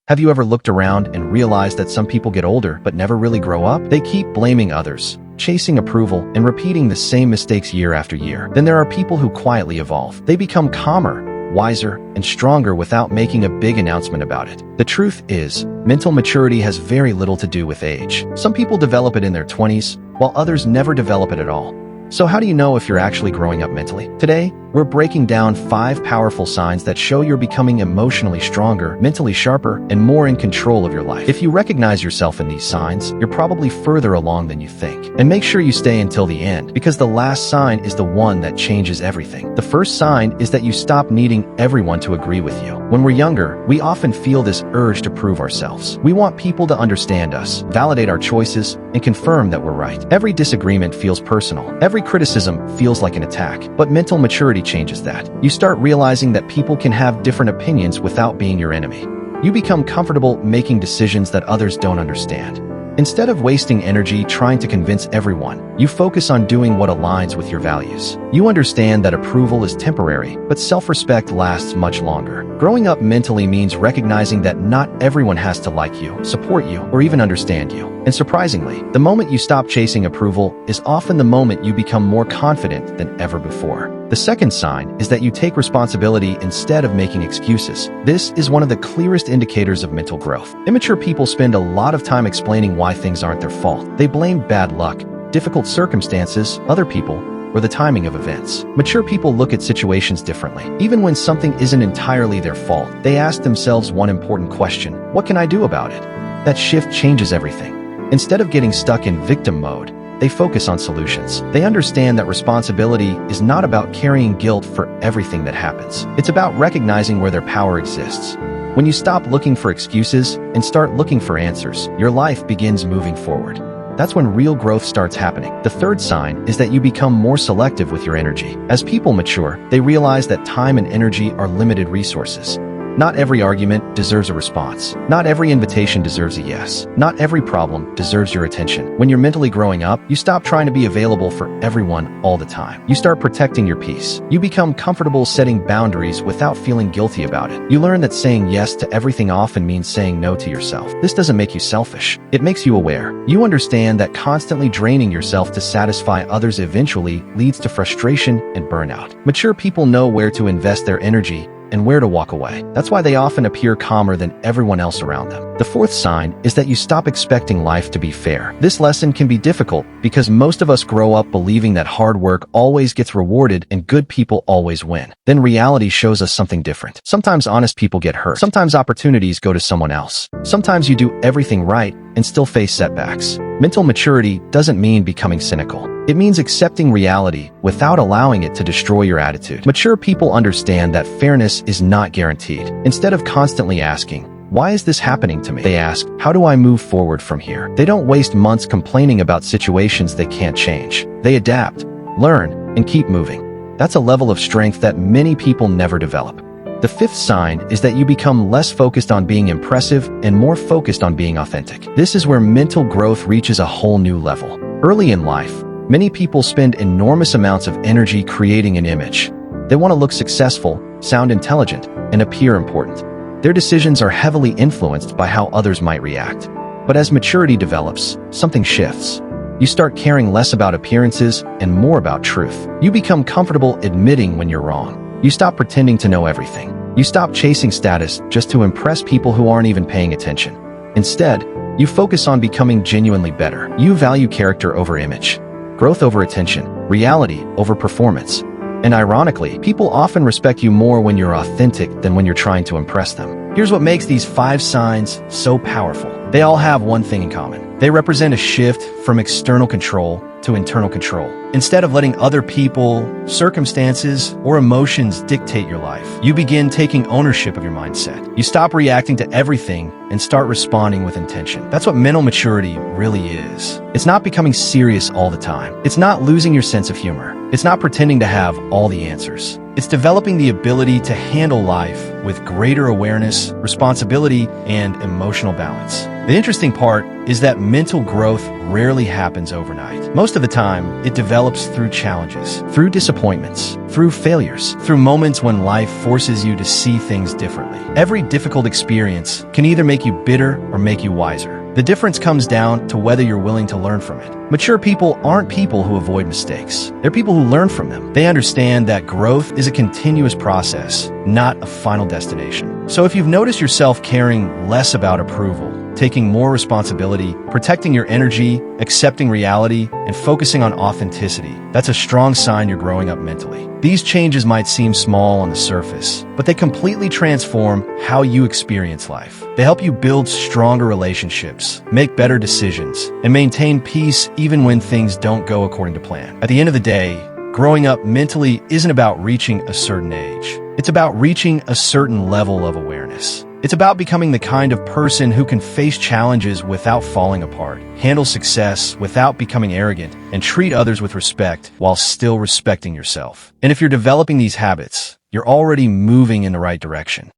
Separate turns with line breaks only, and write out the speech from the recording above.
Have you ever looked around and realized that some people get older but never really grow up? They keep blaming others, chasing approval, and repeating the same mistakes year after year. Then there are people who quietly evolve. They become calmer, wiser, and stronger without making a big announcement about it. The truth is, mental maturity has very little to do with age. Some people develop it in their 20s, while others never develop it at all. So how do you know if you're actually growing up mentally? Today, we're breaking down 5 powerful signs that show you're becoming emotionally stronger, mentally sharper, and more in control of your life. If you recognize yourself in these signs, you're probably further along than you think. And make sure you stay until the end, because the last sign is the one that changes everything. The first sign is that you stop needing everyone to agree with you. When we're younger, we often feel this urge to prove ourselves. We want people to understand us, validate our choices, and confirm that we're right. Every disagreement feels personal. Every criticism feels like an attack. But mental maturity changes that. You start realizing that people can have different opinions without being your enemy. You become comfortable making decisions that others don't understand. Instead of wasting energy trying to convince everyone, you focus on doing what aligns with your values. You understand that approval is temporary, but self-respect lasts much longer. Growing up mentally means recognizing that not everyone has to like you, support you, or even understand you. And surprisingly, the moment you stop chasing approval is often the moment you become more confident than ever before. The second sign is that you take responsibility instead of making excuses. This is one of the clearest indicators of mental growth. Immature people spend a lot of time explaining why things aren't their fault. They blame bad luck, difficult circumstances, other people, or the timing of events. Mature people look at situations differently. Even when something isn't entirely their fault, they ask themselves one important question: what can I do about it? That shift changes everything. Instead of getting stuck in victim mode, they focus on solutions. They understand that responsibility is not about carrying guilt for everything that happens. It's about recognizing where their power exists. When you stop looking for excuses and start looking for answers, your life begins moving forward. That's when real growth starts happening. The third sign is that you become more selective with your energy. As people mature, they realize that time and energy are limited resources. Not every argument deserves a response. Not every invitation deserves a yes. Not every problem deserves your attention. When you're mentally growing up, you stop trying to be available for everyone all the time. You start protecting your peace. You become comfortable setting boundaries without feeling guilty about it. You learn that saying yes to everything often means saying no to yourself. This doesn't make you selfish. It makes you aware. You understand that constantly draining yourself to satisfy others eventually leads to frustration and burnout. Mature people know where to invest their energy and where to walk away. That's why they often appear calmer than everyone else around them. The fourth sign is that you stop expecting life to be fair. This lesson can be difficult because most of us grow up believing that hard work always gets rewarded and good people always win. Then reality shows us something different. Sometimes honest people get hurt. Sometimes opportunities go to someone else. Sometimes you do everything right and still face setbacks. Mental maturity doesn't mean becoming cynical. It means accepting reality without allowing it to destroy your attitude. Mature people understand that fairness is not guaranteed. Instead of constantly asking, "Why is this happening to me?" they ask, "How do I move forward from here?" They don't waste months complaining about situations they can't change. They adapt, learn, and keep moving. That's a level of strength that many people never develop. The fifth sign is that you become less focused on being impressive and more focused on being authentic. This is where mental growth reaches a whole new level. Early in life, many people spend enormous amounts of energy creating an image. They want to look successful, sound intelligent, and appear important. Their decisions are heavily influenced by how others might react. But as maturity develops, something shifts. You start caring less about appearances and more about truth. You become comfortable admitting when you're wrong. You stop pretending to know everything. You stop chasing status just to impress people who aren't even paying attention. Instead, you focus on becoming genuinely better. You value character over image, growth over attention, reality over performance. And ironically, people often respect you more when you're authentic than when you're trying to impress them. Here's what makes these 5 signs so powerful. They all have one thing in common. They represent a shift from external control to internal control. Instead of letting other people, circumstances, or emotions dictate your life, you begin taking ownership of your mindset. You stop reacting to everything and start responding with intention. That's what mental maturity really is. It's not becoming serious all the time. It's not losing your sense of humor. It's not pretending to have all the answers. It's developing the ability to handle life with greater awareness, responsibility, and emotional balance. The interesting part is that mental growth rarely happens overnight. Most of the time, it develops through challenges, through disappointments, through failures, through moments when life forces you to see things differently. Every difficult experience can either make you bitter or make you wiser. The difference comes down to whether you're willing to learn from it. Mature people aren't people who avoid mistakes. They're people who learn from them. They understand that growth is a continuous process, not a final destination. So if you've noticed yourself caring less about approval, taking more responsibility, protecting your energy, accepting reality, and focusing on authenticity, that's a strong sign you're growing up mentally. These changes might seem small on the surface, but they completely transform how you experience life. They help you build stronger relationships, make better decisions, and maintain peace even when things don't go according to plan. At the end of the day, growing up mentally isn't about reaching a certain age. It's about reaching a certain level of awareness. It's about becoming the kind of person who can face challenges without falling apart, handle success without becoming arrogant, and treat others with respect while still respecting yourself. And if you're developing these habits, you're already moving in the right direction.